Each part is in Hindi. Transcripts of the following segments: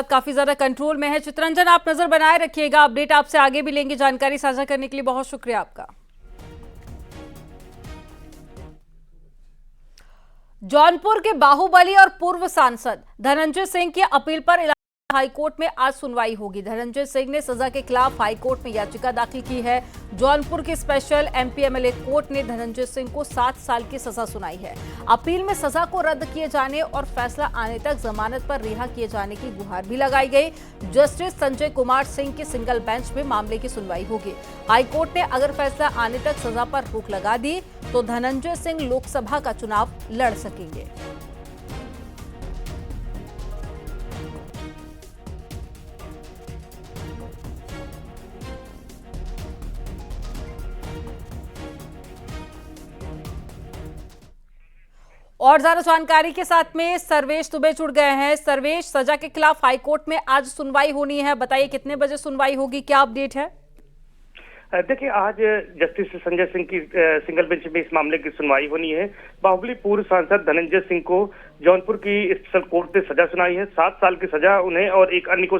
काफी ज्यादा कंट्रोल में है। चित्रंजन, आप नजर बनाए रखिएगा, अपडेट आपसे आगे भी लेंगे। जानकारी साझा करने के लिए बहुत शुक्रिया आपका। जौनपुर के बाहुबली और पूर्व सांसद धनंजय सिंह की अपील पर इलाहाबाद हाईकोर्ट में आज सुनवाई होगी। धनंजय सिंह ने सजा के खिलाफ हाईकोर्ट में याचिका दाखिल की है। जौनपुर की स्पेशल एमपीएमएलए कोर्ट ने धनंजय सिंह को 7 साल की सजा सुनाई है। अपील में सजा को रद्द किए जाने और फैसला आने तक जमानत पर रिहा किए जाने की गुहार भी लगाई गई। जस्टिस संजय कुमार सिंह के सिंगल बेंच में मामले की सुनवाई होगी। हाईकोर्ट ने अगर फैसला आने तक सजा पर रोक लगा दी तो धनंजय सिंह लोकसभा का चुनाव लड़ सकेंगे। और ज्यादा जानकारी के साथ में सर्वेश दुबे जुड़ गए हैं। सर्वेश, सजा के खिलाफ हाईकोर्ट में आज सुनवाई होनी है, बताइए कितने बजे सुनवाई होगी, क्या अपडेट है? देखिए, आज जस्टिस संजय सिंह की सिंगल बेंच में इस मामले की सुनवाई होनी है। बाहुबली पूर्व सांसद धनंजय सिंह को जौनपुर की स्पेशल कोर्ट ने सजा सुनाई है। 7 साल की सजा उन्हें और एक अन्य को।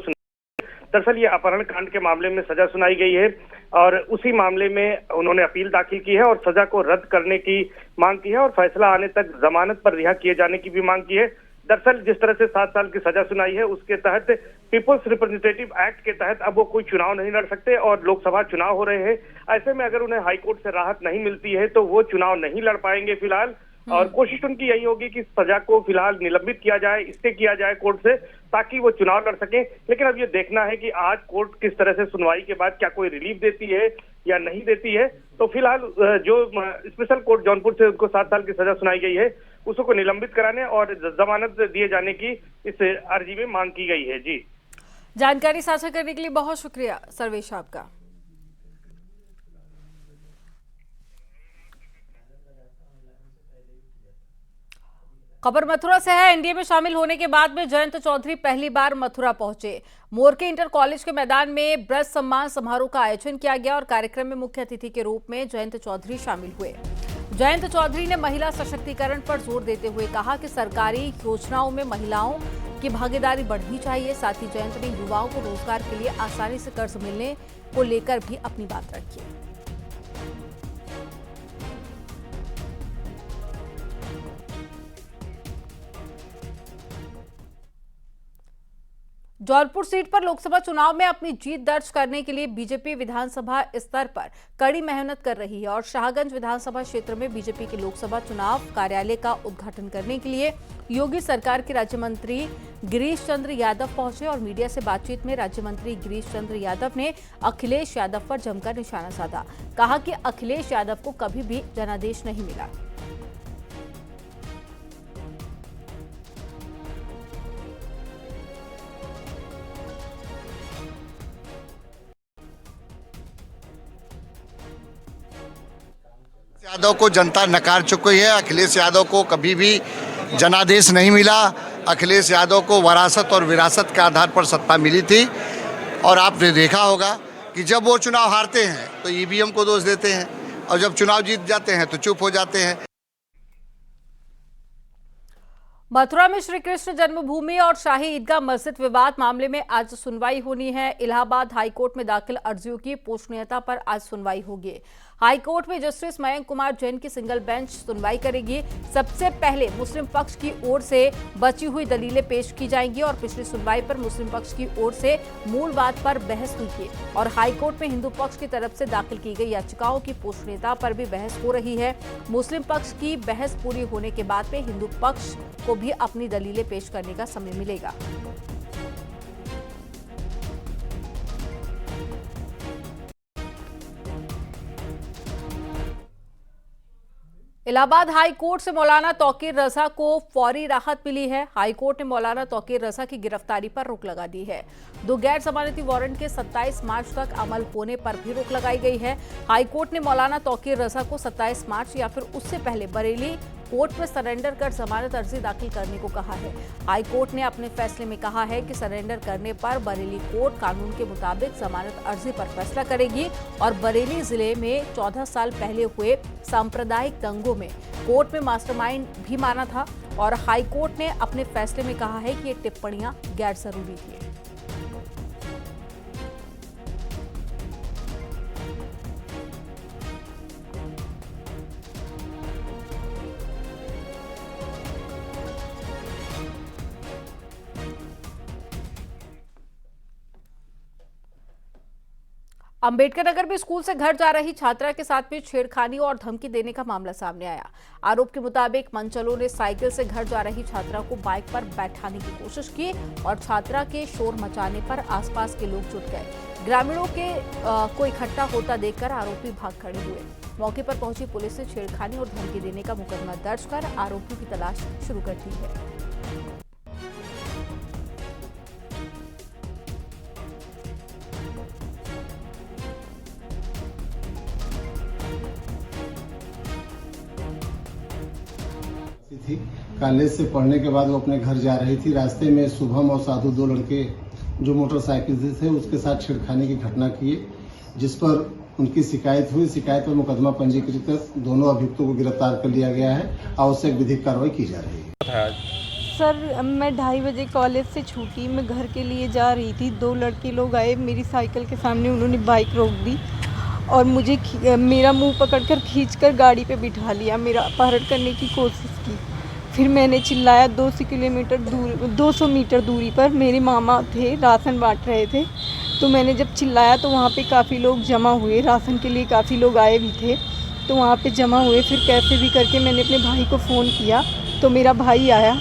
दरअसल ये अपहरण कांड के मामले में सजा सुनाई गई है और उसी मामले में उन्होंने अपील दाखिल की है और सजा को रद्द करने की मांग की है और फैसला आने तक जमानत पर रिहा किए जाने की भी मांग की है। दरअसल जिस तरह से 7 साल की सजा सुनाई है उसके तहत पीपुल्स रिप्रेजेंटेटिव एक्ट के तहत अब वो कोई चुनाव नहीं लड़ सकते और लोकसभा चुनाव हो रहे हैं। ऐसे में अगर उन्हें हाईकोर्ट से राहत नहीं मिलती है तो वो चुनाव नहीं लड़ पाएंगे फिलहाल, और कोशिश उनकी यही होगी कि सजा को फिलहाल निलंबित किया जाए, स्टे किया जाए कोर्ट से, ताकि वो चुनाव लड़ सके। लेकिन अब ये देखना है कि आज कोर्ट किस तरह से सुनवाई के बाद क्या कोई रिलीफ देती है या नहीं देती है। तो फिलहाल जो स्पेशल कोर्ट जौनपुर से उनको 7 साल की सजा सुनाई गई है उसको निलंबित कराने और जमानत दिए जाने की इस अर्जी में मांग की गई है। जी, जानकारी साझा करने के लिए बहुत शुक्रिया सर्वेश आपका। खबर मथुरा से है। एनडीए में शामिल होने के बाद में जयंत चौधरी पहली बार मथुरा पहुंचे। मोरके इंटर कॉलेज के मैदान में ब्रज सम्मान समारोह का आयोजन किया गया और कार्यक्रम में मुख्य अतिथि के रूप में जयंत चौधरी शामिल हुए। जयंत चौधरी ने महिला सशक्तिकरण पर जोर देते हुए कहा कि सरकारी योजनाओं में महिलाओं की भागीदारी बढ़नी चाहिए। साथ ही जयंत ने युवाओं को रोजगार के लिए आसानी से कर्ज मिलने को लेकर भी अपनी बात रखी। जौनपुर सीट पर लोकसभा चुनाव में अपनी जीत दर्ज करने के लिए बीजेपी विधानसभा स्तर पर कड़ी मेहनत कर रही है और शाहगंज विधानसभा क्षेत्र में बीजेपी के लोकसभा चुनाव कार्यालय का उद्घाटन करने के लिए योगी सरकार के राज्य मंत्री गिरीश चंद्र यादव पहुंचे और मीडिया से बातचीत में राज्य मंत्री गिरीश चंद्र यादव ने अखिलेश यादव पर जमकर निशाना साधा। कहा कि अखिलेश यादव को कभी भी जनादेश नहीं मिला। यादव को जनता नकार चुकी है। अखिलेश यादव को कभी भी जनादेश नहीं मिला। अखिलेश यादव को वरासत और विरासत के आधार पर सत्ता मिली थी और आपने देखा होगा कि जब वो चुनाव हारते हैं तो ईवीएम को दोष देते हैं और जब चुनाव जीत जाते हैं तो चुप हो जाते हैं। मथुरा में श्री कृष्ण जन्मभूमि और शाही ईदगाह मस्जिद विवाद मामले में आज सुनवाई होनी है। इलाहाबाद हाईकोर्ट में दाखिल अर्जियों की पूछनीयता पर आज सुनवाई होगी। हाईकोर्ट में जस्टिस मयंक कुमार जैन की सिंगल बेंच सुनवाई करेगी। सबसे पहले मुस्लिम पक्ष की ओर से बची हुई दलीलें पेश की जाएंगी और पिछली सुनवाई पर मुस्लिम पक्ष की ओर से मूल बात पर बहस हुई थी और हाईकोर्ट में हिंदू पक्ष की तरफ से दाखिल की गई याचिकाओं की पूछनीयता पर भी बहस हो रही है। मुस्लिम पक्ष की बहस पूरी होने के बाद में हिंदू पक्ष को भी अपनी दलीलें पेश करने का समय मिलेगा। इलाहाबाद हाई कोर्ट से मौलाना तौकीर रजा को फौरी राहत मिली है। हाई कोर्ट ने मौलाना तौकीर रजा की गिरफ्तारी पर रोक लगा दी है। 2 गैर जमानती वारंट के 27 मार्च तक अमल होने पर भी रोक लगाई गई है। हाई कोर्ट ने मौलाना तौकीर रजा को 27 मार्च या फिर उससे पहले बरेली कोर्ट में सरेंडर कर जमानत अर्जी दाखिल करने को कहा है। हाई कोर्ट ने अपने फैसले में कहा है कि सरेंडर करने पर बरेली कोर्ट कानून के मुताबिक जमानत अर्जी पर फैसला करेगी और बरेली जिले में 14 साल पहले हुए सांप्रदायिक दंगों में कोर्ट में मास्टरमाइंड भी माना था और हाई कोर्ट ने अपने फैसले में कहा है कि ये टिप्पणियां गैर जरूरी थी। अंबेडकर नगर में स्कूल से घर जा रही छात्रा के साथ में छेड़खानी और धमकी देने का मामला सामने आया। आरोप के मुताबिक मनचलों ने साइकिल से घर जा रही छात्रा को बाइक पर बैठाने की कोशिश की और छात्रा के शोर मचाने पर आसपास के लोग जुट गए। ग्रामीणों के को इकट्ठा होता देखकर आरोपी भाग खड़े हुए। मौके पर पहुंची पुलिस ने छेड़खानी और धमकी देने का मुकदमा दर्ज कर आरोपियों की तलाश शुरू कर दी है। थी कॉलेज से पढ़ने के बाद वो अपने घर जा रही थी। रास्ते में शुभम और साधु दो लड़के जो मोटरसाइकिल से थे उसके साथ छेड़खानी की घटना किए, जिस पर उनकी शिकायत हुई। शिकायत पर मुकदमा पंजीकृत कर दोनों अभियुक्तों को गिरफ्तार कर लिया गया है। आवश्यक विधिक कार्रवाई की जा रही है। सर, मैं 2:30 बजे कॉलेज से छूटी, मैं घर के लिए जा रही थी। दो लड़के लोग आए मेरी साइकिल के सामने, उन्होंने बाइक रोक दी और मुझे मेरा मुंह पकड़कर खींचकर गाड़ी पे बिठा लिया, मेरा अपहरण करने की कोशिश की। फिर मैंने चिल्लाया। 200 मीटर दूरी पर मेरे मामा थे, राशन बांट रहे थे। तो मैंने जब चिल्लाया तो वहाँ पे काफ़ी लोग जमा हुए, राशन के लिए काफ़ी लोग आए भी थे, तो वहाँ पे जमा हुए। फिर कैसे भी करके मैंने अपने भाई को फ़ोन किया तो मेरा भाई आया।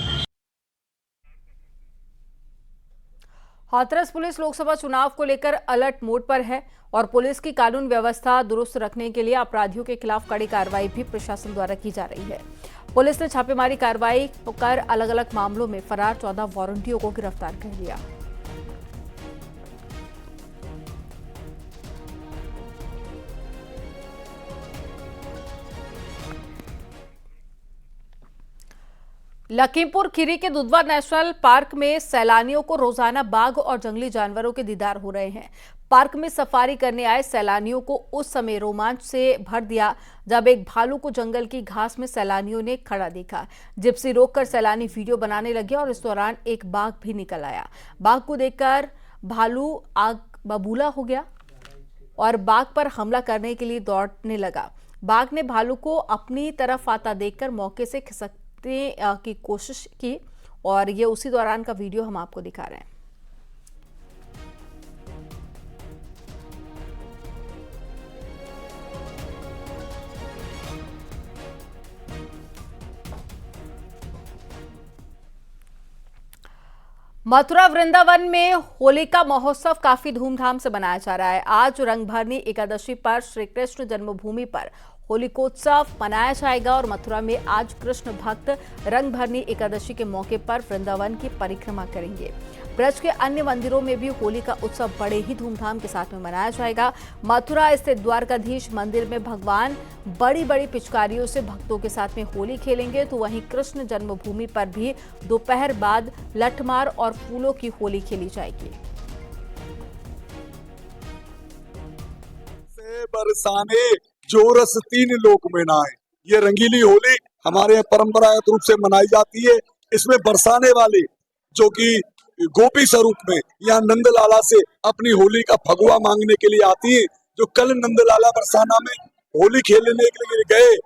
हाथरस पुलिस लोकसभा चुनाव को लेकर अलर्ट मोड पर है और पुलिस की कानून व्यवस्था दुरुस्त रखने के लिए अपराधियों के खिलाफ कड़ी कार्रवाई भी प्रशासन द्वारा की जा रही है। पुलिस ने छापेमारी कार्रवाई कर अलग अलग मामलों में फरार 14 वारंटियों को गिरफ्तार कर लिया। लखीमपुर खीरी के दुधवा नेशनल पार्क में सैलानियों को रोजाना बाघ और जंगली जानवरों के दीदार हो रहे हैं। पार्क में सफारी करने आए सैलानियों को उस समय रोमांच से भर दिया जब एक भालू को जंगल की घास में सैलानियों ने खड़ा देखा। जिप्सी रोककर सैलानी वीडियो बनाने लगे और इस दौरान एक बाघ भी निकल आया। बाघ को देखकर भालू आग बबूला हो गया और बाघ पर हमला करने के लिए दौड़ने लगा। बाघ ने भालू को अपनी तरफ आता देखकर मौके से खिसकने की कोशिश की और ये उसी दौरान का वीडियो हम आपको दिखा रहे हैं। मथुरा वृंदावन में होलिका महोत्सव काफी धूमधाम से मनाया जा रहा है। आज रंगभरनी एकादशी पर श्री कृष्ण जन्मभूमि पर होलिकोत्सव मनाया जाएगा और मथुरा में आज कृष्ण भक्त रंगभरनी एकादशी के मौके पर वृंदावन की परिक्रमा करेंगे। ब्रज के अन्य मंदिरों में भी होली का उत्सव बड़े ही धूमधाम के साथ में मनाया जाएगा। मथुरा स्थित द्वारकाधीश मंदिर में भगवान बड़ी बड़ी पिचकारियों से भक्तों के साथ में होली खेलेंगे, तो वहीं कृष्ण जन्मभूमि पर भी दोपहर बाद लठमार और फूलों की होली खेली जाएगी। बरसाने जो रस 3 लोक में नाए, ये रंगीली होली हमारे यहाँ परंपरागत रूप से मनाई जाती है। इसमें बरसाने वाले जो कि गोपी स्वरूप में यहाँ नंदलाला से अपनी होली का फगुआ मांगने के लिए आती है। जो कल नंदलाला बरसाना में होली खेलने के लिए गए,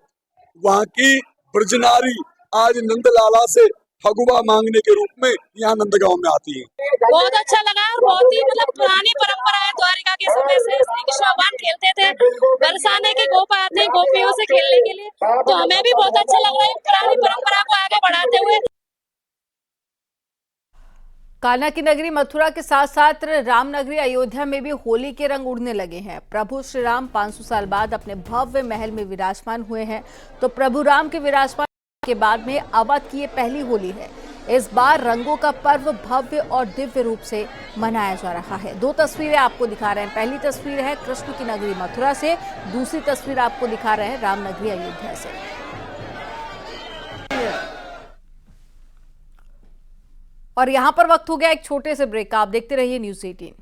वहाँ की ब्रजनारी आज नंदलाला से फगुआ मांगने के रूप में यहाँ नंदगांव में आती है। बहुत अच्छा लगा और बहुत ही पुरानी परंपरा है। द्वारिका के समय से श्री कृष्ण भगवान खेलते थे, बरसाने के गोप आते हैं गोपियों से खेलने के लिए, तो हमें भी बहुत अच्छा लग रहा है पुरानी परंपरा को आगे बढ़ाते हुए। कान्हा की नगरी मथुरा के साथ साथ रामनगरी अयोध्या में भी होली के रंग उड़ने लगे हैं। प्रभु श्री राम 500 साल बाद अपने भव्य महल में विराजमान हुए हैं, तो प्रभु राम के विराजमान के बाद में अवध की ये पहली होली है। इस बार रंगों का पर्व भव्य और दिव्य रूप से मनाया जा रहा है। 2 तस्वीरें आपको दिखा रहे हैं। पहली तस्वीर है कृष्ण की नगरी मथुरा से, दूसरी तस्वीर आपको दिखा रहे हैं रामनगरी अयोध्या से। और यहाँ पर वक्त हो गया एक छोटे से ब्रेक का। आप देखते रहिए न्यूज़ 18।